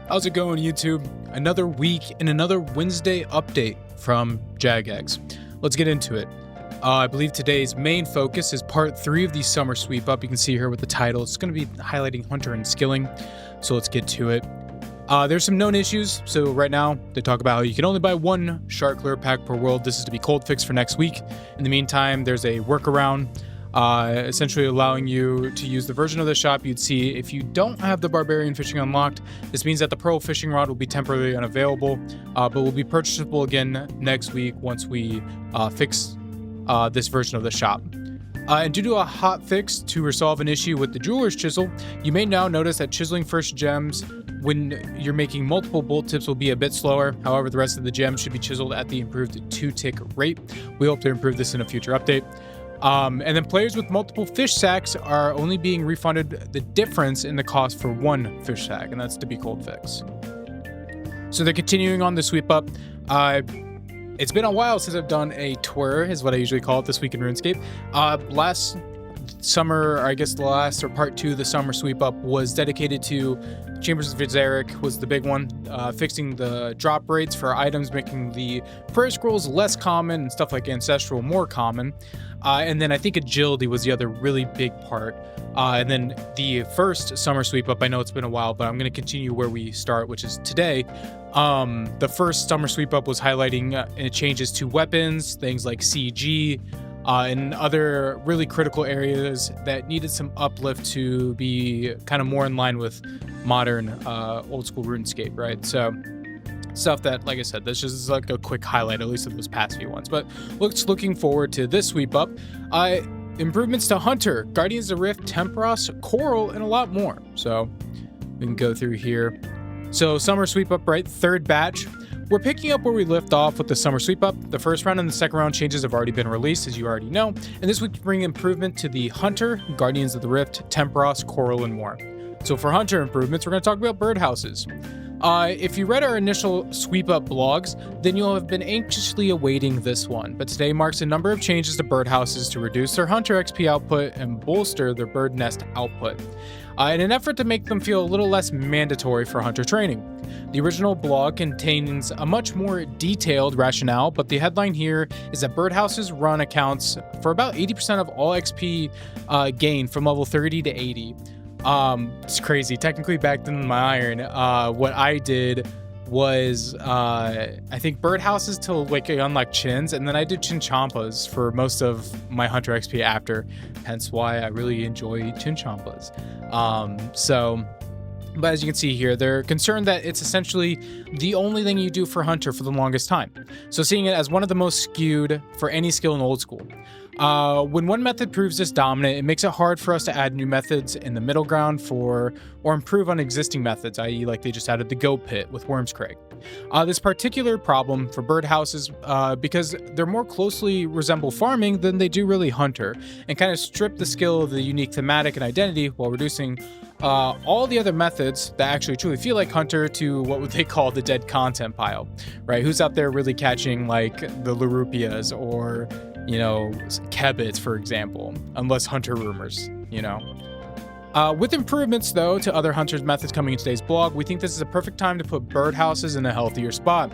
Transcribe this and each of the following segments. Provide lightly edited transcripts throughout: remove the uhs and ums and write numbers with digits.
How's it going, YouTube? Another week and another Wednesday update from Jagex. Let's get into it. I believe today's main focus is part 3 of the summer sweep up. You can see here with the title. It's going to be highlighting Hunter and skilling. So let's get to it. There's some known issues. So right now, they talk about how you can only buy one shark lure pack per world. This is to be cold fixed for next week. In the meantime, there's a workaround. Essentially allowing you to use the version of the shop you'd see if you don't have the barbarian fishing unlocked. This means that the pearl fishing rod will be temporarily unavailable, but will be purchasable again next week once we fix this version of the shop. And due to a hot fix to resolve an issue with the jeweler's chisel, you may now notice that chiseling first gems when you're making multiple bolt tips will be a bit slower. However, the rest of the gems should be chiseled at the improved 2-tick rate. We hope to improve this in a future update. And then players with multiple fish sacks are only being refunded the difference in the cost for one fish sack, and that's to be cold fix. So they're continuing on the sweep up. It's been a while since I've done a tour, is what I usually call it, this week in RuneScape. Last summer, or I guess the last or part 2 of the summer sweep up was dedicated to Chambers of Vizeric was the big one, fixing the drop rates for items, making the prayer scrolls less common and stuff like Ancestral more common. And then I think agility was the other really big part. And then the first summer sweep up, I know it's been a while, but I'm going to continue where we start, which is today. The first summer sweep up was highlighting changes to weapons, things like CG, and other really critical areas that needed some uplift to be kind of more in line with modern old school RuneScape, right? So stuff that, like I said, this is like a quick highlight, at least of those past few ones. But looking forward to this sweep up. Improvements to Hunter, Guardians of the Rift, Tempoross, Coral, and a lot more. So we can go through here. So summer sweep up, right? Third batch. We're picking up where we left off with the summer sweep up. The first round and the second round changes have already been released, as you already know. And this would bring improvement to the Hunter, Guardians of the Rift, Tempoross, Coral, and more. So for Hunter improvements, we're going to talk about Birdhouses. If you read our initial sweep up blogs, then you'll have been anxiously awaiting this one. But today marks a number of changes to Birdhouses to reduce their Hunter XP output and bolster their bird nest output, in an effort to make them feel a little less mandatory for Hunter training. The original blog contains a much more detailed rationale, but the headline here is that Birdhouses run accounts for about 80% of all XP gained from level 30 to 80. It's crazy. Technically, back then in my iron, what I did was I think Birdhouses till like unlock chins, and then I did Chinchampas for most of my Hunter XP after, hence why I really enjoy Chinchampas. But as you can see here, they're concerned that it's essentially the only thing you do for Hunter for the longest time. So seeing it as one of the most skewed for any skill in old school. When one method proves this dominant, it makes it hard for us to add new methods in the middle ground or improve on existing methods, i.e. like they just added the Goat Pit with Wormscrag. This particular problem for Birdhouses, because they're more closely resemble farming than they do really Hunter, and kind of strip the skill of the unique thematic and identity while reducing all the other methods that actually truly feel like Hunter to what would they call the dead content pile, right? Who's out there really catching like the Larupias or, you know, Kebbits, for example, unless Hunter rumors, you know. With improvements, though, to other Hunter's methods coming in today's blog, we think this is a perfect time to put Birdhouses in a healthier spot,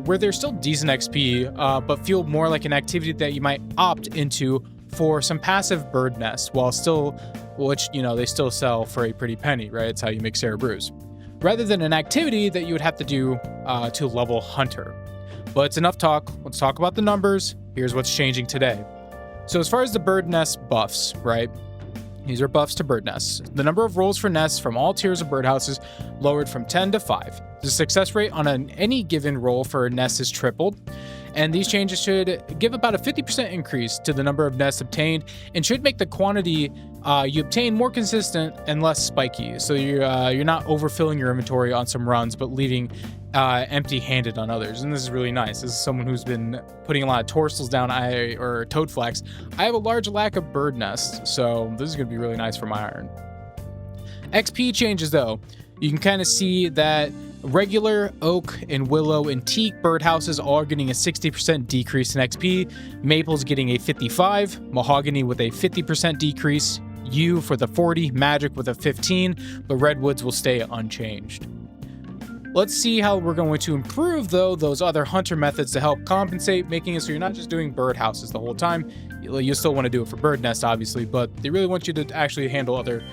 where they're still decent XP, but feel more like an activity that you might opt into for some passive bird nest, which, you know, they still sell for a pretty penny, right? It's how you make Cerebrews. Rather than an activity that you would have to do to level Hunter. But it's enough talk. Let's talk about the numbers. Here's what's changing today. So as far as the bird nest buffs, right? These are buffs to bird nests. The number of rolls for nests from all tiers of birdhouses lowered from 10 to 5. The success rate on any given roll for a nest is tripled. And these changes should give about a 50% increase to the number of nests obtained and should make the quantity you obtain more consistent and less spiky. So you're not overfilling your inventory on some runs, but leaving empty-handed on others. And this is really nice. This is someone who's been putting a lot of torsals down or toadflax. I have a large lack of bird nests, so this is going to be really nice for my iron. XP changes, though. You can kind of see that regular, oak, and willow and teak birdhouses all are getting a 60% decrease in XP. Maple's getting a 55, mahogany with a 50% decrease, yew for the 40, magic with a 15, but redwoods will stay unchanged. Let's see how we're going to improve, though, those other hunter methods to help compensate, making it so you're not just doing birdhouses the whole time. You still want to do it for bird nest, obviously, but they really want you to actually handle other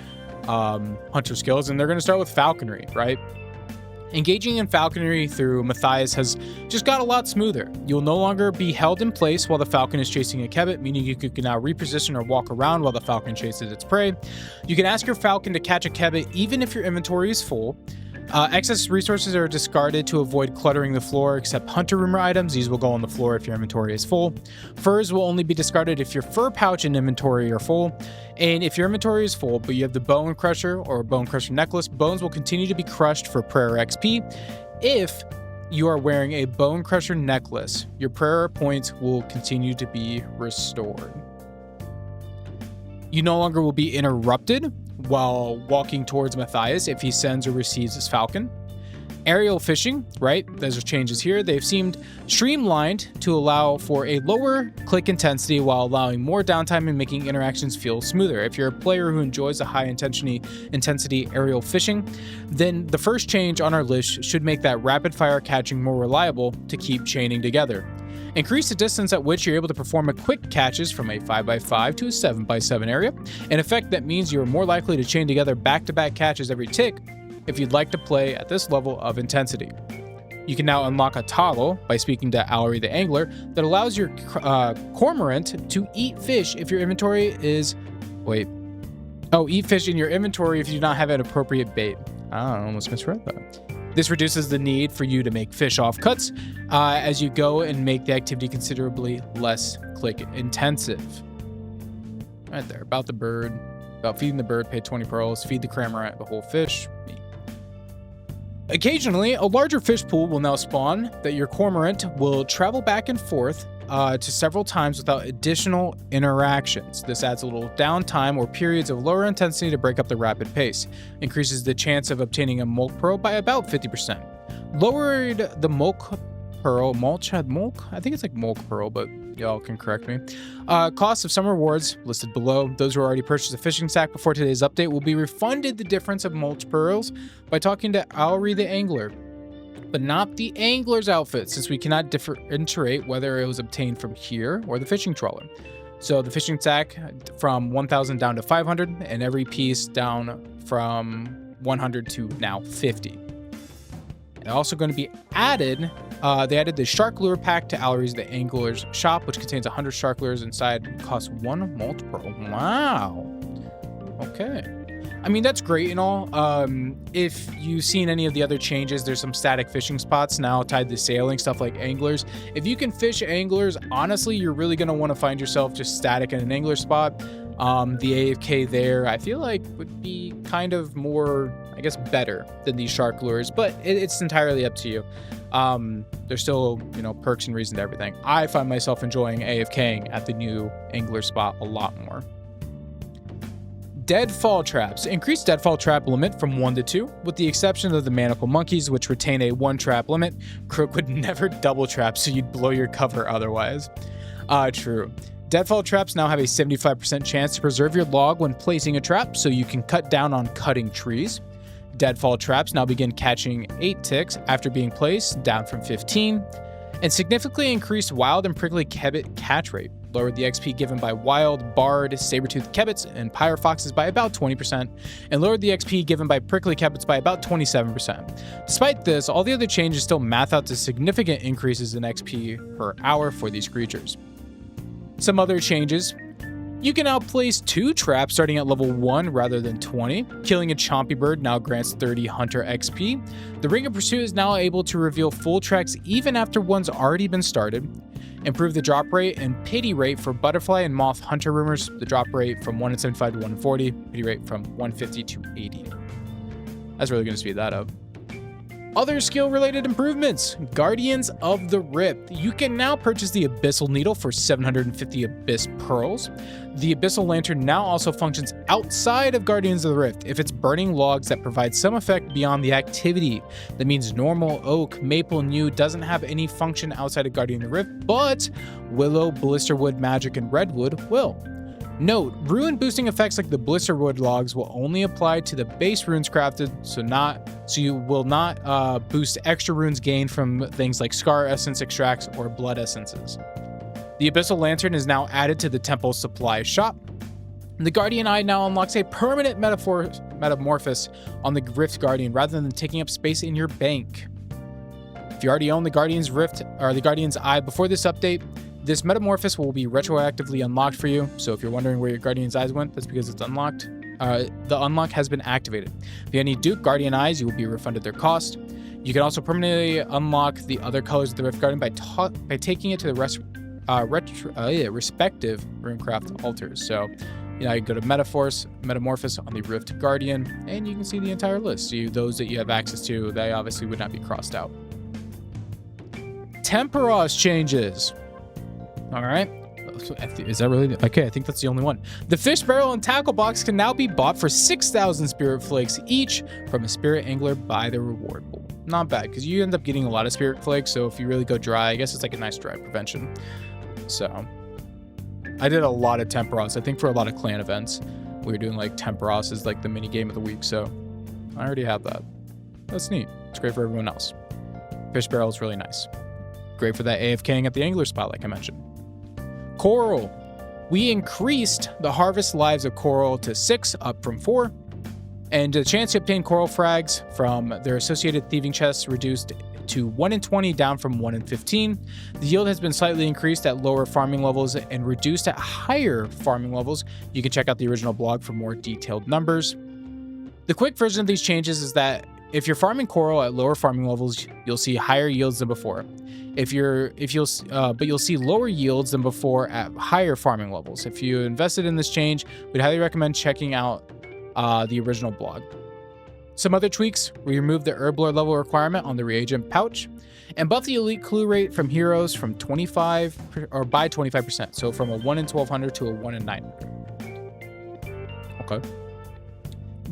hunter skills, and they're going to start with falconry, right? Engaging in falconry through Matthias has just got a lot smoother. You'll no longer be held in place while the falcon is chasing a kebbit, meaning you can now reposition or walk around while the falcon chases its prey. You can ask your falcon to catch a kebbit even if your inventory is full. Excess resources are discarded to avoid cluttering the floor, except hunter rumor items. These will go on the floor if your inventory is full. Furs will only be discarded if your fur pouch and inventory are full. And if your inventory is full, but you have the bone crusher or bone crusher necklace, bones will continue to be crushed for prayer XP. If you are wearing a bone crusher necklace, your prayer points will continue to be restored. You no longer will be interrupted while walking towards Matthias if he sends or receives his falcon. Aerial fishing, right? Those are changes here. They've seemed streamlined to allow for a lower click intensity while allowing more downtime and making interactions feel smoother. If you're a player who enjoys a high intensity aerial fishing, then the first change on our list should make that rapid fire catching more reliable to keep chaining together. Increase the distance at which you're able to perform a quick catches from a 5x5 to a 7x7 area, an effect that means you're more likely to chain together back-to-back catches every tick if you'd like to play at this level of intensity. You can now unlock a toggle by speaking to Allery the Angler that allows your cormorant to eat fish if your inventory is... eat fish in your inventory if you do not have an appropriate bait. I almost misread that. This reduces the need for you to make fish off cuts as you go and make the activity considerably less click intensive. Right there, about the bird, about feeding the bird, pay 20 pearls, feed the cramorant the whole fish. Occasionally, a larger fish pool will now spawn that your cormorant will travel back and forth to several times without additional interactions. This adds a little downtime or periods of lower intensity to break up the rapid pace. Increases the chance of obtaining a Mulch Pearl by about 50%. Lowered the Mulch Pearl, I think it's like Mulch Pearl, but y'all can correct me. Cost of some rewards listed below. Those who already purchased a fishing sack before today's update will be refunded the difference of Mulch Pearls by talking to Allery the Angler, but not the angler's outfit, since we cannot differentiate whether it was obtained from here or the fishing trawler. So the fishing sack from 1,000 down to 500, and every piece down from 100 to now 50. And also going to be added, they added the shark lure pack to Allery's the Angler's shop, which contains 100 shark lures inside and costs 1 Mulch Pearl. Wow. Okay. I mean, that's great and all. If you've seen any of the other changes, there's some static fishing spots now tied to sailing, stuff like anglers. If you can fish anglers, honestly, you're really going to want to find yourself just static in an angler spot. The AFK there, I feel like, would be kind of more, I guess, better than these shark lures, but it's entirely up to you. There's still, perks and reason to everything. I find myself enjoying AFKing at the new angler spot a lot more. Deadfall traps. Increase deadfall trap limit from 1 to 2, with the exception of the manacle monkeys, which retain a 1 trap limit. Crook would never double trap, so you'd blow your cover otherwise. True. Deadfall traps now have a 75% chance to preserve your log when placing a trap, so you can cut down on cutting trees. Deadfall traps now begin catching 8 ticks after being placed, down from 15. And significantly increased wild and prickly kebbit catch rate. Lowered the XP given by wild, barred, saber-toothed kebbits and pyre foxes by about 20%, and lowered the XP given by prickly kebbits by about 27%. Despite this, all the other changes still math out to significant increases in XP per hour for these creatures. Some other changes. You can now place 2 traps starting at level 1 rather than 20. Killing a chompy bird now grants 30 hunter XP. The Ring of Pursuit is now able to reveal full tracks even after one's already been started. Improve the drop rate and pity rate for butterfly and moth hunter rumors. The drop rate from 1 in 75 to 1 in 40. Pity rate from 150 to 80. That's really going to speed that up. Other skill-related improvements. Guardians of the Rift. You can now purchase the Abyssal Needle for 750 Abyss Pearls. The Abyssal Lantern now also functions outside of Guardians of the Rift if it's burning logs that provide some effect beyond the activity. That means normal, oak, maple, and yew doesn't have any function outside of Guardian of the Rift, but willow, blisterwood, magic, and redwood will. Note, rune boosting effects like the Blisterwood logs will only apply to the base runes crafted, so you will not boost extra runes gained from things like Scar Essence extracts or Blood Essences. The Abyssal Lantern is now added to the Temple Supply Shop. The Guardian Eye now unlocks a permanent metamorphosis on the Rift Guardian rather than taking up space in your bank. If you already own the Guardian's Rift or the Guardian's Eye before this update, this metamorphosis will be retroactively unlocked for you. So if you're wondering where your Guardian's Eyes went, that's because it's unlocked. The unlock has been activated. If you have any Duke Guardian Eyes, you will be refunded their cost. You can also permanently unlock the other colors of the Rift Guardian by taking it to the respective runecraft altars. So, you know, you go to Metamorphosis on the Rift Guardian, and you can see the entire list. Those that you have access to, they obviously would not be crossed out. Tempoross changes. All right. Is that really? Okay, I think that's the only one. The fish barrel and tackle box can now be bought for 6,000 spirit flakes each from a spirit angler by the reward pool. Not bad, because you end up getting a lot of spirit flakes, so if you really go dry, I guess it's like a nice dry prevention. So, I did a lot of Tempoross. I think for a lot of clan events, we were doing like Tempoross as like the mini game of the week, so I already have that. That's neat. It's great for everyone else. Fish barrel is really nice. Great for that AFKing at the angler spot, like I mentioned. Coral. We increased the harvest lives of coral to 6, up from 4. And the chance to obtain coral frags from their associated thieving chests reduced to 1 in 20, down from 1 in 15. The yield has been slightly increased at lower farming levels and reduced at higher farming levels. You can check out the original blog for more detailed numbers. The quick version of these changes is that if you're farming coral at lower farming levels, you'll see higher yields than before. But you'll see lower yields than before at higher farming levels. If you invested in this change, we'd highly recommend checking out the original blog. Some other tweaks: we removed the herb lore level requirement on the reagent pouch, and buffed the elite clue rate from heroes from 25 or by 25%. So from a 1 in 1200 to a 1 in 900. Okay.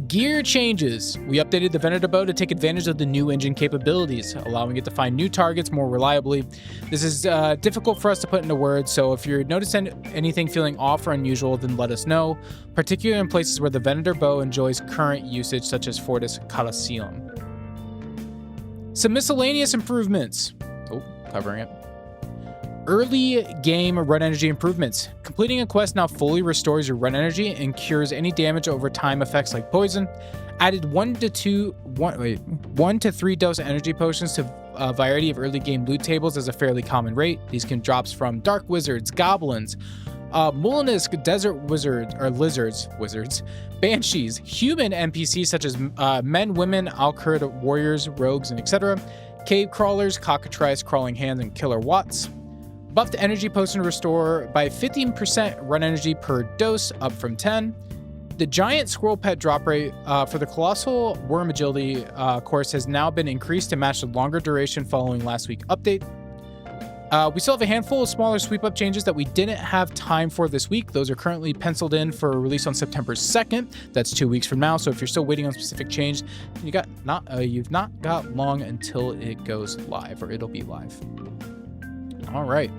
Gear changes. We updated the Venator bow to take advantage of the new engine capabilities, allowing it to find new targets more reliably. This is difficult for us to put into words, so if you're noticing anything feeling off or unusual, then let us know, particularly in places where the Venator bow enjoys current usage, such as Fortis Colosseum. Some miscellaneous improvements. Oh, covering it. Early game run energy improvements. Completing a quest now fully restores your run energy and cures any damage over time effects like poison. Added 1 to 3 dose energy potions to a variety of early game loot tables as a fairly common rate. These can drops from dark wizards, goblins, Mulinisk desert wizards or wizards, banshees, human NPCs such as men, women, Alcurd warriors, rogues, and etc. Cave crawlers, cockatrice, crawling hands, and killer watts. Buffed energy potion to restore by 15% run energy per dose, up from 10. The giant squirrel pet drop rate for the colossal worm agility course has now been increased to match the longer duration following last week's update. We still have a handful of smaller sweep up changes that we didn't have time for this week. Those are currently penciled in for release on September 2nd. That's 2 weeks from now. So if you're still waiting on specific change, you've not got long until it goes live, or it'll be live. All right.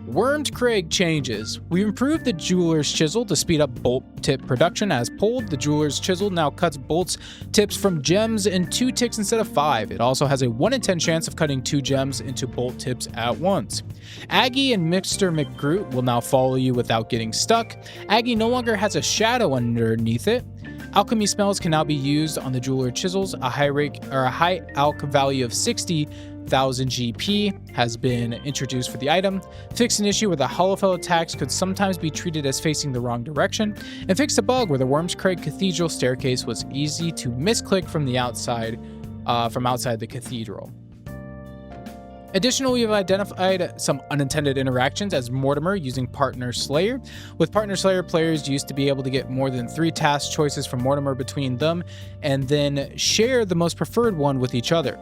Wormed Crag changes. We improved the Jeweler's Chisel to speed up bolt tip production. As pulled, the Jeweler's Chisel now cuts bolts tips from gems in 2 ticks instead of 5. It also has a 1 in 10 chance of cutting 2 gems into bolt tips at once. Aggie and Mr. McGroot will now follow you without getting stuck. Aggie no longer has a shadow underneath it. Alchemy spells can now be used on the Jeweler Chisels. A high alch value of 60,000 GP has been introduced for the item. Fixed an issue where the Hollowfell attacks could sometimes be treated as facing the wrong direction, and fixed a bug where the Worm's Crag Cathedral staircase was easy to misclick from the outside, the cathedral. Additionally, we've identified some unintended interactions as Mortimer using Partner Slayer. With Partner Slayer, players used to be able to get more than 3 task choices from Mortimer between them, and then share the most preferred one with each other.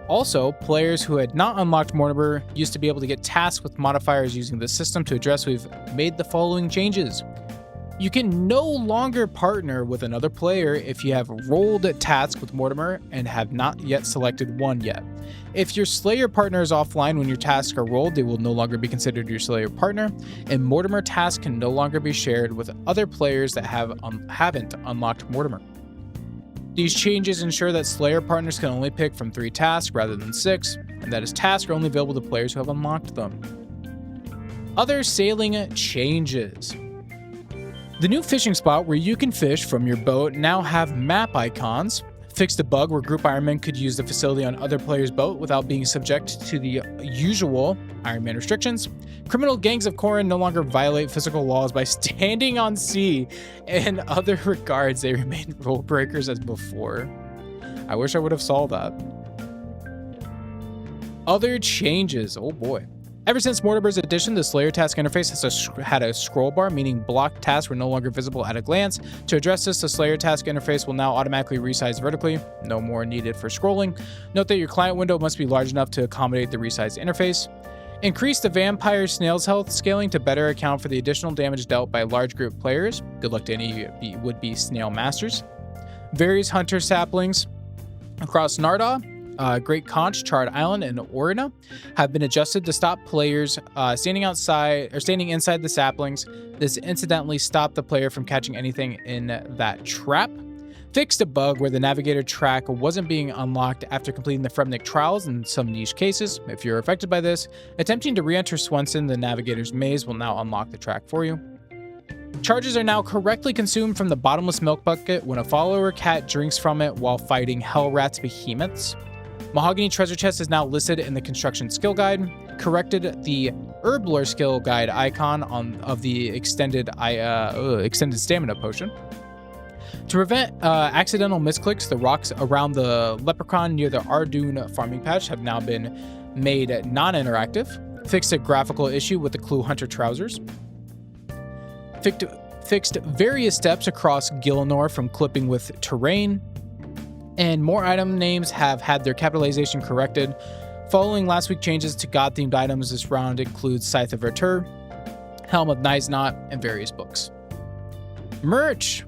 Also, players who had not unlocked Mortimer used to be able to get tasks with modifiers using the system. To address, we've made the following changes. You can no longer partner with another player if you have rolled a task with Mortimer and have not yet selected one yet. If your Slayer partner is offline when your tasks are rolled, they will no longer be considered your Slayer partner, and Mortimer tasks can no longer be shared with other players that haven't unlocked Mortimer. These changes ensure that Slayer partners can only pick from 3 tasks rather than 6, and that his tasks are only available to players who have unlocked them. Other sailing changes. The new fishing spot where you can fish from your boat now have map icons. Fixed a bug where Group Ironman could use the facility on other players' boat without being subject to the usual Ironman restrictions. Criminal gangs of Corin no longer violate physical laws by standing on sea. In other regards, they remain rule breakers as before. I wish I would have saw that. Other changes. Oh boy. Ever since Mortimer's addition, the Slayer task interface has had a scroll bar, meaning blocked tasks were no longer visible at a glance. To address this, the Slayer task interface will now automatically resize vertically. No more needed for scrolling. Note that your client window must be large enough to accommodate the resized interface. Increase the vampire snail's health scaling to better account for the additional damage dealt by large group players. Good luck to any would-be snail masters. Various hunter saplings across Narda, Great Conch, Charred Island, and Orina have been adjusted to stop players standing inside the saplings. This incidentally stopped the player from catching anything in that trap. Fixed a bug where the navigator track wasn't being unlocked after completing the Fremnik trials in some niche cases. If you're affected by this, attempting to re-enter Swenson, the navigator's maze, will now unlock the track for you. Charges are now correctly consumed from the bottomless milk bucket when a follower cat drinks from it while fighting Hellrat's behemoths. Mahogany treasure chest is now listed in the construction skill guide. Corrected the Herblore skill guide icon of the extended stamina potion. To prevent accidental misclicks, the rocks around the leprechaun near the Ardoon farming patch have now been made non-interactive. Fixed a graphical issue with the Clue Hunter trousers. Fixed various steps across Gilnor from clipping with terrain. And more item names have had their capitalization corrected. Following last week's changes to god-themed items, this round includes Scythe of Vertur, Helm of Niznot, and various books. Merch!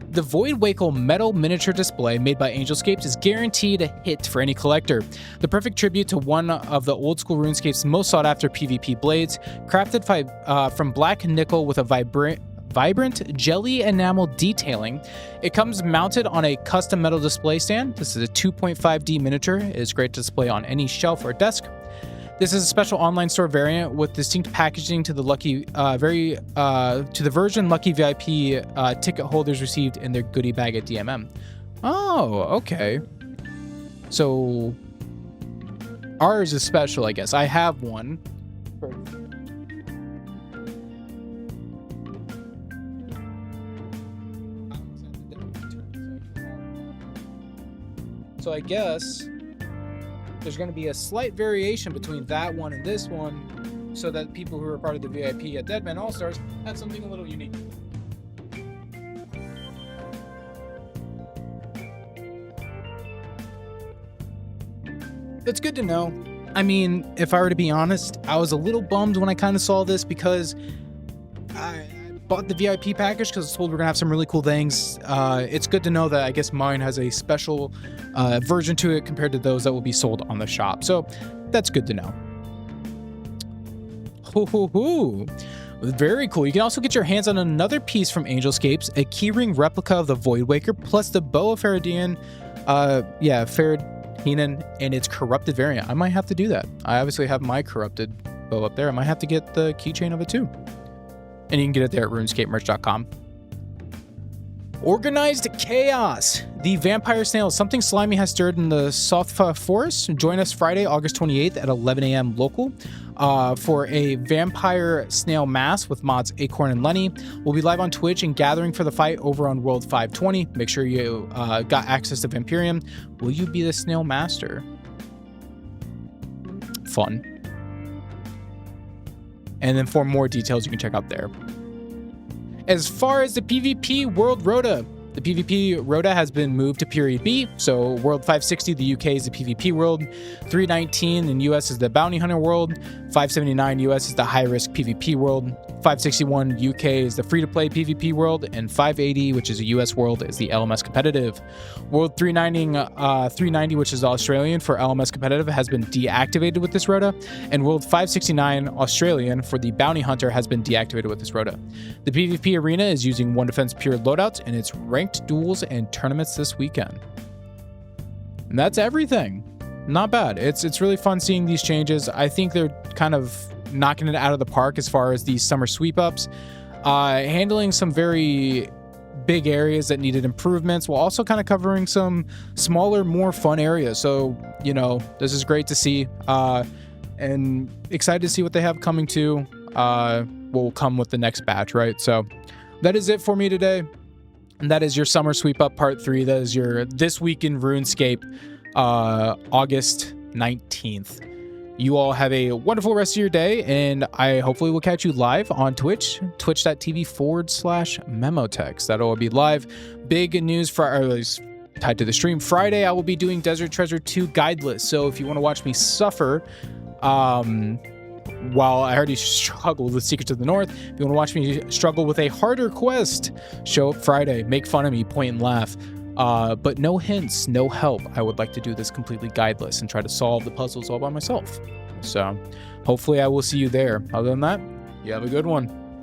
The Voidwakel metal miniature display made by Angelscapes is guaranteed a hit for any collector. The perfect tribute to one of the old-school RuneScape's most sought-after PvP blades, crafted from black nickel with a vibrant jelly enamel detailing. It comes mounted on a custom metal display stand. This is a 2.5D miniature. It is great to display on any shelf or desk. This is a special online store variant with distinct packaging to the version Lucky VIP ticket holders received in their goodie bag at DMM. Oh, okay. So ours is special, I guess. I have one. So I guess there's going to be a slight variation between that one and this one so that people who are part of the VIP at Deadman All-Stars have something a little unique. It's good to know. I mean, if I were to be honest, I was a little bummed when I kind of saw this because I bought the VIP package because I was told we're gonna have some really cool things. It's good to know that I guess mine has a special version to it compared to those that will be sold on the shop. So that's good to know. Very cool. You can also get your hands on another piece from Angelscapes, a keyring replica of the Voidwaker, plus the Bow of Faradhian, Faradhian and its corrupted variant. I might have to do that. I obviously have my corrupted bow up there. I might have to get the keychain of it too. And you can get it there at runescapemerch.com. Organized Chaos. The vampire snail, something slimy has stirred in the Sothfa Forest. Join us Friday, August 28th at 11 a.m. local for a vampire snail mass with mods Acorn and Lenny. We'll be live on Twitch and gathering for the fight over on World 520. Make sure you got access to Vampirium. Will you be the snail master? Fun. And then for more details, you can check out there. As far as the PvP World Rota, the PvP Rota has been moved to Period B. So World 560, the UK is the PvP world. 319 in US is the Bounty Hunter world. 579 US is the high risk PvP world. 561 UK is the free-to-play PvP world, and 580, which is a US world, is the LMS competitive. World 390, which is Australian for LMS competitive, has been deactivated with this rota, and World 569 Australian for the bounty hunter has been deactivated with this rota. The PvP arena is using one defense pure loadouts, and it's ranked duels and tournaments this weekend. And that's everything. Not bad. It's really fun seeing these changes. I think they're kind of knocking it out of the park as far as these summer sweep ups, handling some very big areas that needed improvements while also kind of covering some smaller, more fun areas. So, you know, this is great to see, and excited to see what they have coming to, will come with the next batch, right? So that is it for me today. And that is your summer sweep up part 3. That is your This Week in RuneScape, August 19th. You all have a wonderful rest of your day, and I hopefully will catch you live on Twitch, twitch.tv/memotext. That'll be live. Big news for at least tied to the stream. Friday, I will be doing Desert Treasure 2 Guideless. So if you want to watch me suffer, while I already struggle with Secrets of the North, if you want to watch me struggle with a harder quest, show up Friday, make fun of me, point and laugh. But no hints, no help. I would like to do this completely guideless and try to solve the puzzles all by myself. So hopefully I will see you there. Other than that, you have a good one.